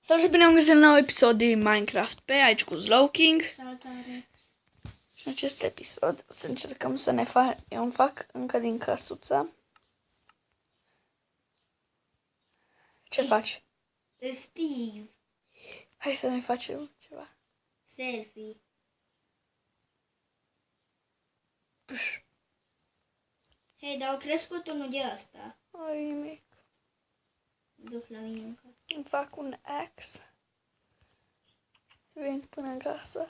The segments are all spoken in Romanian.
Salut și bine am găsit un nou episod din Minecraft pe aici cu Slowking. Salutare! Și în acest episod o să încercăm să ne fac... Eu îmi fac încă din căsuță. Ce faci? Steve, Hai să ne facem ceva. selfie. Puș. Hei, dar au crescut unul de ăsta. Ai nimic. Duc la mine încă. Îmi fac un axe. Vin până în casă.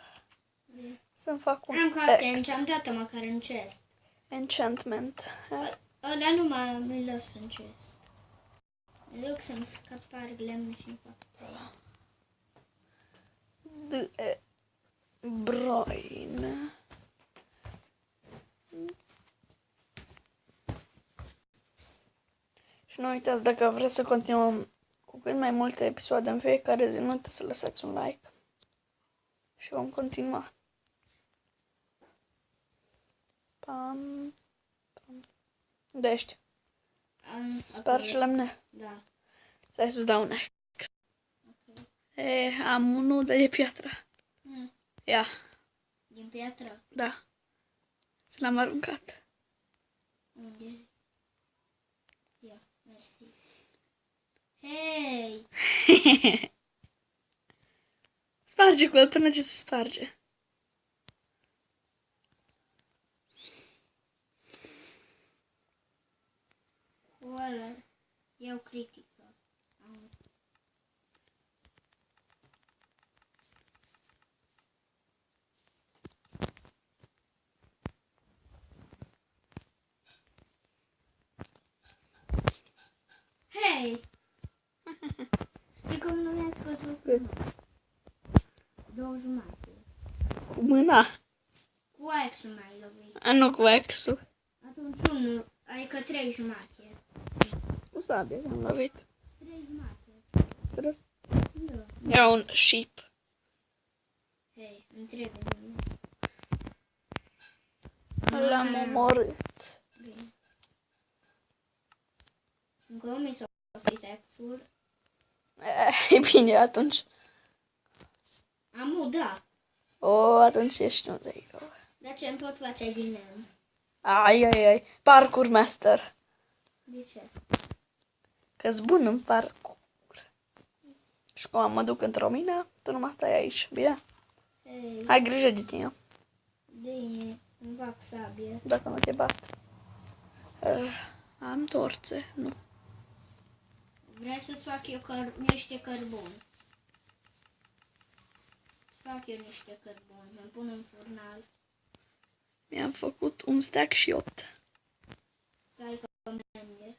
Să-mi fac un Am carte axe. enchantată măcar în chest. Enchantment. Ăla nu mi las în chest. Mă duc să-mi sparg lemnul și-mi fac trei. Broin. Și nu uitați, dacă vreți să continuăm cu cât mai multe episoade în fiecare zi, nu uitați să lăsați un like. Și vom continua. Pam, pam. Unde ești? Spargi lemne. Da. Stai să-ți dau un axe. Ok. Am unul de piatră. Ia, Din piatră? da. Să l-am aruncat. Unde? Ia, mersi. Hei! Sparge cu el până ce se sparge. Cu ăla iau critică. Hei! Știi cum nu mi-a scos două jumate? Cu mâna. Cu axul mai lovit. Nu cu axe-ul. Atunci unul, adică 3 jumate. Cu sabia am lovit. 3 jumate. Serios? Da. Era un sheep. Hei, îmi trebuie mie. L-am omorât. Bine. Încă mi s-a făcut axul. E bine, atunci. Amu, da. Atunci ești un zeico. Dar ce îmi pot face din lemn? Ai. Parkour master. De ce? Că-s bun în parkour. Și cum mă duc într-o mină, tu numai stai aici, bine? Hei, Ai grijă de tine, bine, îmi fac sabie. dacă nu te bat. Am torțe, nu. Vrei să-ți fac eu niște cărbuni? Îți fac eu niște cărbuni, mă pun în furnal. Mi-am făcut un stack și 8. Stai că merge.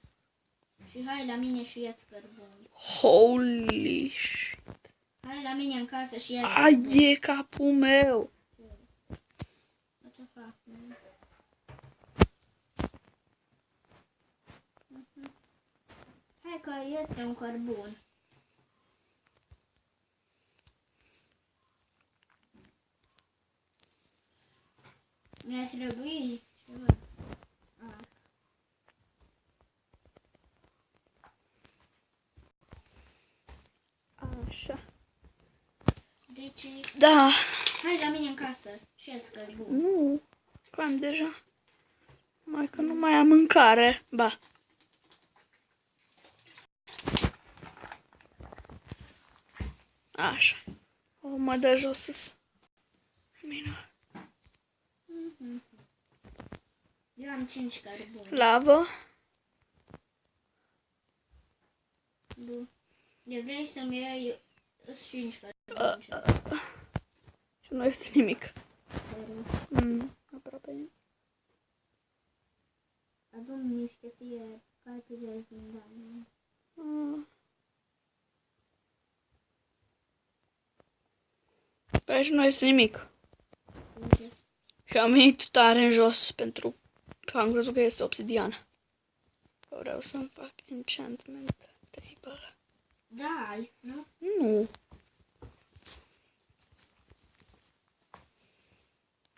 Și hai la mine și ia-ți cărbuni. Holy shit. Hai la mine în casă și ia-ți Ai, e capul meu. Ce fac? Hai că este un cărbun. Mi-a trebuit ceva. Așa. Deci, Da. hai la mine în casă și ia-ți cărbun. Nu. Că am deja. Mai că nu mai am mâncare. Ba. Așa. Mă dă jos sus. Mină. Eu am 5 cărbuni. Lavă. Bun. De vrei să-mi iei 5 cărbuni. Și nu este nimic. Aproape. Adun niște fie carte de zindane. Pe aici nu este nimic. Și am venit tare în jos pentru că am crezut că este obsidian. Vreau să-mi fac enchantment table. Da, ai, nu? Nu.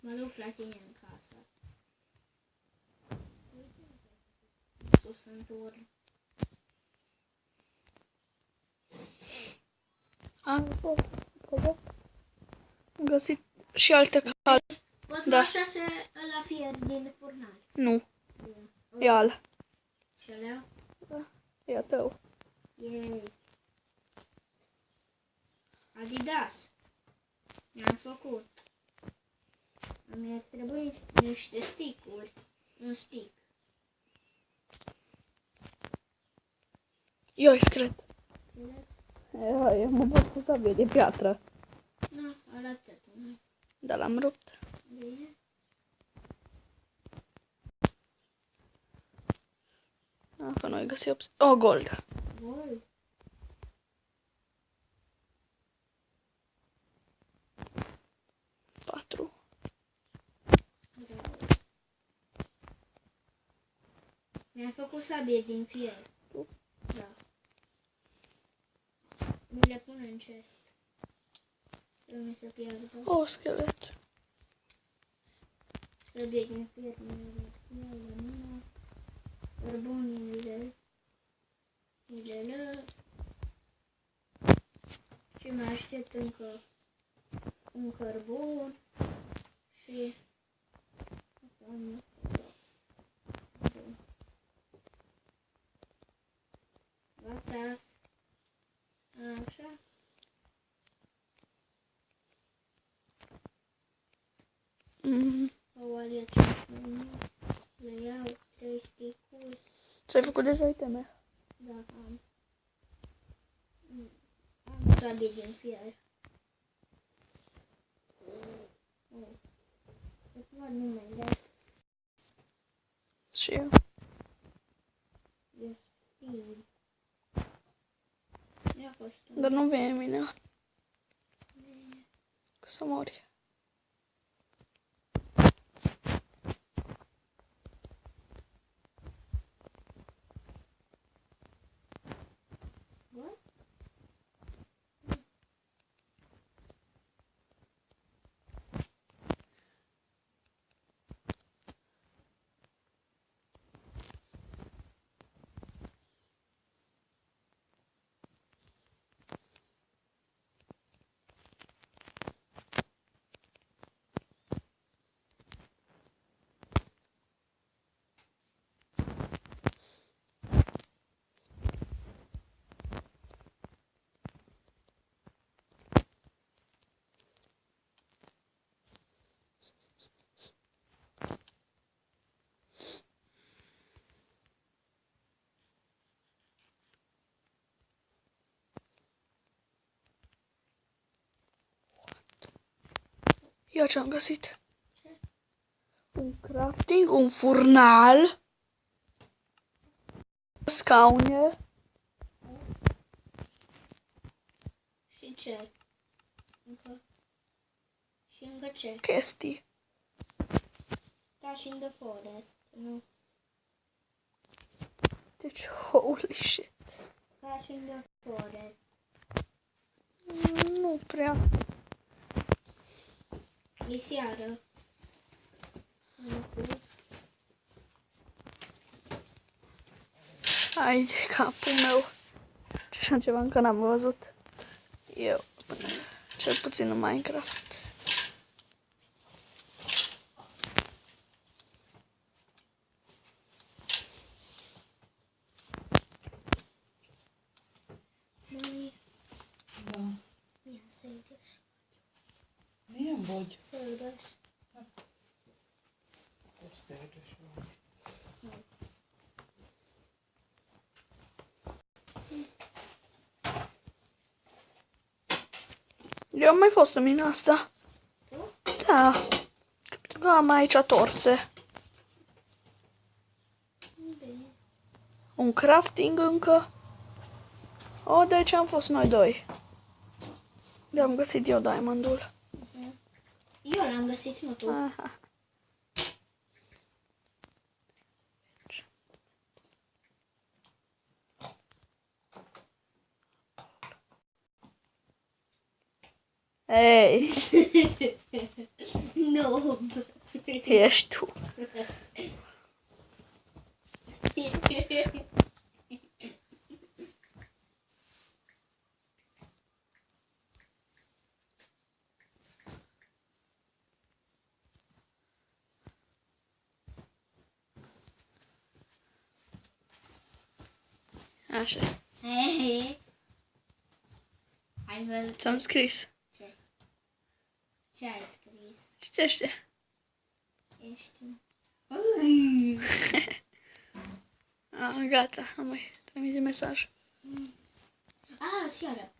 Mă duc la tine în casă. Sus în turn. Am găsit și alte cale. Poți Da. lua 6 la fier din furnal. Nu, e al. Și alea? E a tău. Yay. Adidas. Mi-am făcut. Mi-ar trebui niște stick-uri. Un stick. Eu cred. Eu mă bat cu sabie de piatră. Nu, arată-te. Nu? Dar l-am rupt. Bine. Că noi găsim o gold. Gol. Patru. Bravo. Mi-am făcut sabie din fier. Tu? Da. Mi le pun în chest. Trebuie să pierdă. O, schelet. Sabie din fier. Mi le mână. Cărbunile. Mi le lăs. Și mai aștept încă un cărbun. Și... Bun. Gata. Așa. O oalie le iau 3 sticuri. Ți-ai făcut deja iteme? Da, am. Am sabie din fier. Îți văd numele. Și eu. E Steve. Ia fost un... Dar nu vine mine. Că să mori. What? Ia ce am găsit. Un crafting, un furnal. Scaune. Și ce? Încă? Și încă ce? Chestii. Da, și în The Forest. Nu. Deci, holy shit. Da, și în The Forest. Nu prea. E seară. Hai de capul meu. Ce așa ceva încă n-am văzut. Eu. Cel puțin în Minecraft. Măi, Da. ia să-i răși. Mie îmi bagi. Să-i răși. Poți să te și Eu am mai fost în mina asta. Tu? Da. Că am aici torțe. Bine. Un crafting încă. O, deci am fost noi doi. De am găsit eu diamondul. Eu l-am găsit, nu tu. Aha. Ei, Nu. ești tu. Așa. Ai văzut Ți-am scris. ce? Ce ai scris? Citește. Ești un... Gata, am mai trimite mesaj. Seara.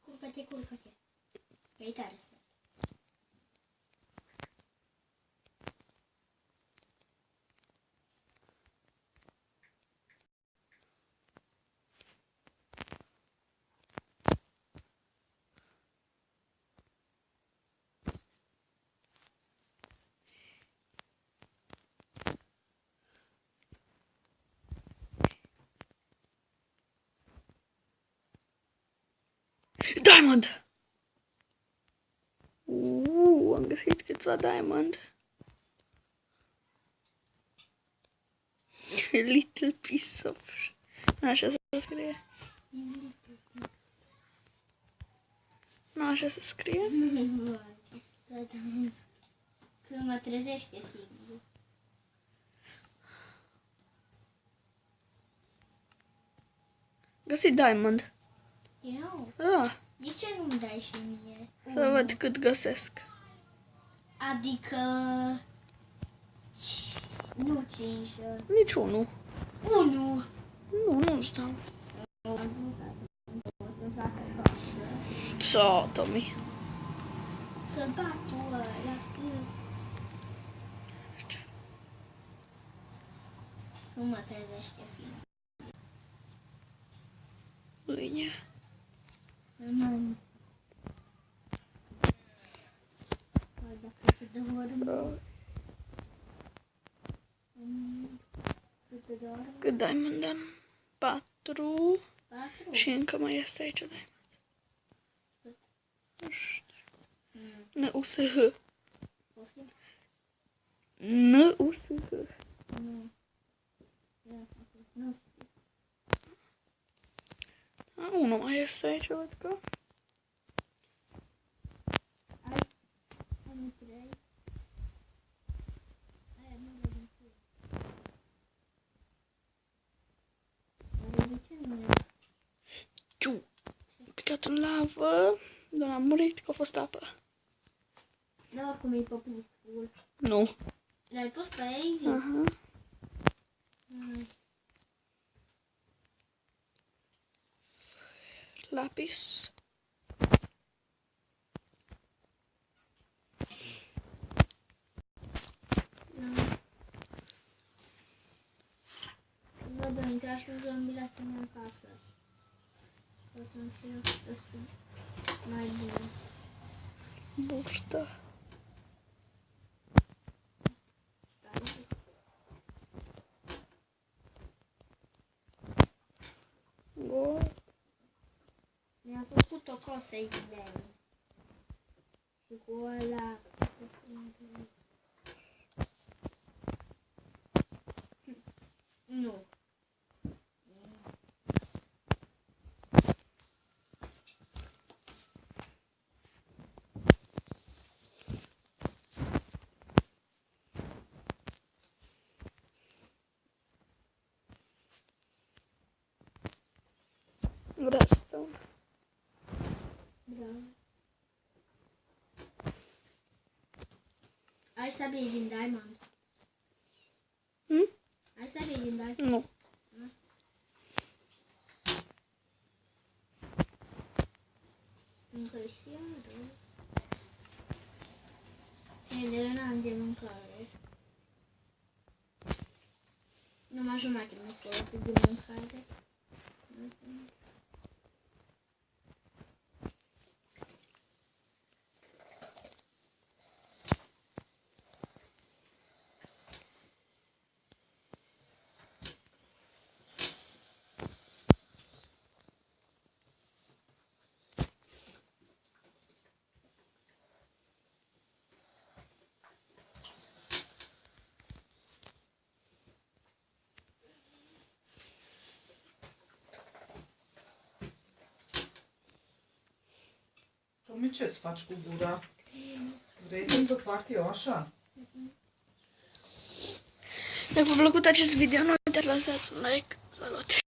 Culcă-te. Că e tare seara. Diamond! Am găsit câțiva diamond. Little piece of... Așa se scrie. Nu așa se scrie. Că mă trezește singur. Găsit diamond. De ce nu-mi dai și mie? Să văd cât găsesc. Adică... Nu 5. Nici unul. 1. Nu stau. So, Tommy. Să bat tu ăla cât... Nu mă trezește singur. Pâine. Dacă te dorm... Câte dorm? Cât diamond am? 4. 4? Și încă mai este aici diamond. Nu știu. N-U-S-H. N-U-S-H. Nu. Unul mai este aici, văd că. Am 3. Aia nu vedem ce. De ce nu e? Ciu. Am picat în lavă. Dar am murit că a fost apă. Da, oricum e pe peaceful. Nu. L-ai pus pe easy? Aha. Lapis. Văd, a intrat și un zombie la tine în casă. Atunci eu o să mai bine. Burtă. Gol. Mi-a făcut o cosă idee. Și cu ăla... Nu. Redstone. Bravo. Ai sabie din diamond? Ai sabie din diamond? Nu. Încă și iară. Ele n-am de mâncare. Numai jumătate mă folosesc de mâncare. Tomi, ce-ți faci cu gura? Vrei să-ți o fac eu așa? Dacă v-a plăcut acest video, nu uitați să lăsați un like. Salut!